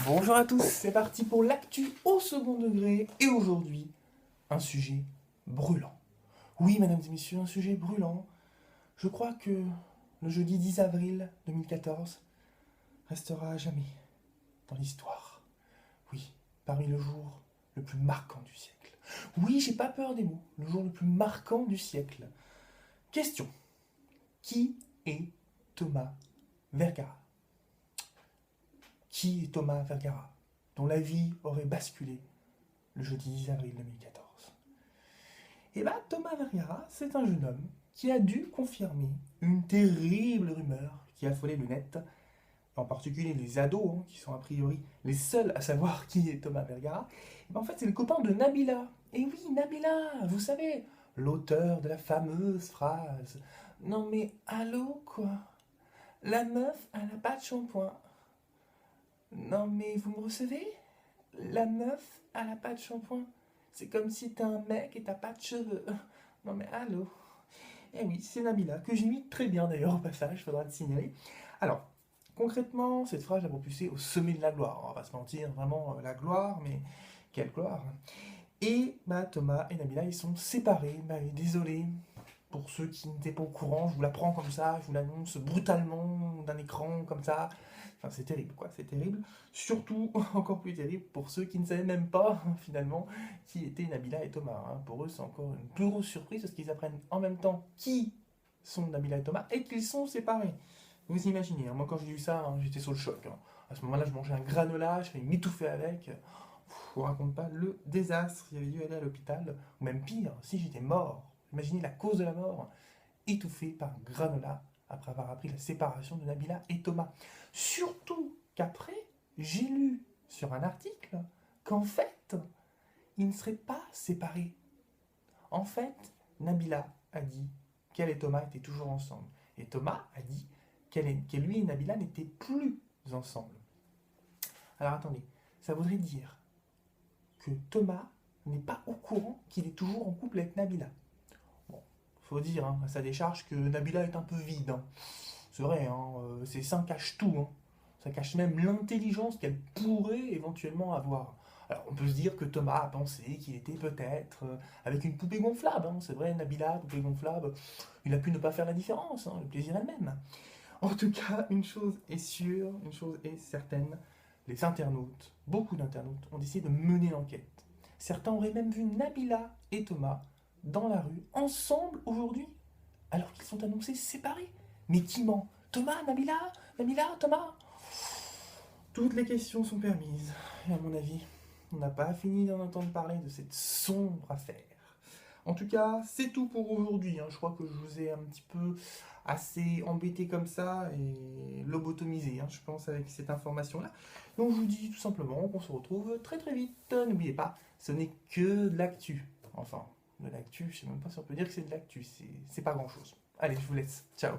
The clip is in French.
Bonjour à tous, c'est parti pour l'actu au second degré et aujourd'hui, un sujet brûlant. Oui, mesdames et messieurs, un sujet brûlant. Je crois que le jeudi 10 avril 2014 restera à jamais dans l'histoire. Oui, parmi le jour le plus marquant du siècle. Oui, j'ai pas peur des mots, le jour le plus marquant du siècle. Question, qui est Thomas Vergara? Qui est Thomas Vergara, dont la vie aurait basculé le jeudi 10 avril 2014? Et bah, Thomas Vergara, c'est un jeune homme qui a dû confirmer une terrible rumeur qui affolait le net, en particulier les ados, qui sont a priori les seuls à savoir qui est Thomas Vergara. Et bah, en fait, c'est le copain de Nabila. Et oui, Nabila, vous savez, l'auteur de la fameuse phrase «Non mais allô quoi? La meuf, elle n'a pas de shampoing. Non mais vous me recevez? La meuf, elle n'a pas de shampoing. C'est comme si t'es un mec et t'as pas de cheveux. Non mais allô?» Eh oui, c'est Nabila, que j'imite très bien d'ailleurs au passage, faudra le signaler. Alors, concrètement, cette phrase l'a propulsée au sommet de la gloire. On va pas se mentir, vraiment la gloire, mais quelle gloire. Et bah, Thomas et Nabila, ils sont séparés. Bah, désolé pour ceux qui n'étaient pas au courant, je vous l'apprends comme ça, je vous l'annonce brutalement d'un écran comme ça. Enfin, c'est terrible, quoi, c'est terrible. Surtout, encore plus terrible pour ceux qui ne savaient même pas, finalement, qui étaient Nabila et Thomas. Pour eux, c'est encore une plus grosse surprise parce qu'ils apprennent en même temps qui sont Nabila et Thomas et qu'ils sont séparés. Vous imaginez, moi quand j'ai vu ça, j'étais sous le choc. À ce moment-là, je mangeais un granola, je faisais m'étouffer avec. Je vous raconte pas le désastre. J'avais dû aller à l'hôpital, ou même pire, si j'étais mort. Imaginez la cause de la mort, étouffé par granola après avoir appris la séparation de Nabila et Thomas. Surtout qu'après, j'ai lu sur un article qu'en fait, ils ne seraient pas séparés. En fait, Nabila a dit qu'elle et Thomas étaient toujours ensemble. Et Thomas a dit que lui et Nabila n'étaient plus ensemble. Alors attendez, ça voudrait dire que Thomas n'est pas au courant qu'il est toujours en couple avec Nabila. Bon, faut dire à sa décharge que Nabila est un peu vide. C'est vrai, ses seins cachent tout. Ça cache même l'intelligence qu'elle pourrait éventuellement avoir. Alors on peut se dire que Thomas a pensé qu'il était peut-être avec une poupée gonflable. C'est vrai, Nabila, poupée gonflable, il a pu ne pas faire la différence, le plaisir elle-même. En tout cas, une chose est sûre, une chose est certaine, les internautes, beaucoup d'internautes, ont décidé de mener l'enquête. Certains auraient même vu Nabila et Thomas dans la rue, ensemble aujourd'hui, alors qu'ils sont annoncés séparés. Mais qui ment? Thomas, Nabila, Nabila, Thomas? Toutes les questions sont permises. Et à mon avis, on n'a pas fini d'en entendre parler de cette sombre affaire. En tout cas, c'est tout pour aujourd'hui. Je crois que je vous ai un petit peu assez embêté comme ça et lobotomisé, je pense, avec cette information-là. Donc je vous dis tout simplement qu'on se retrouve très très vite. N'oubliez pas, ce n'est que de l'actu. Enfin, de l'actu, je sais même pas si on peut dire que c'est de l'actu, c'est pas grand-chose. Allez, je vous laisse. Ciao.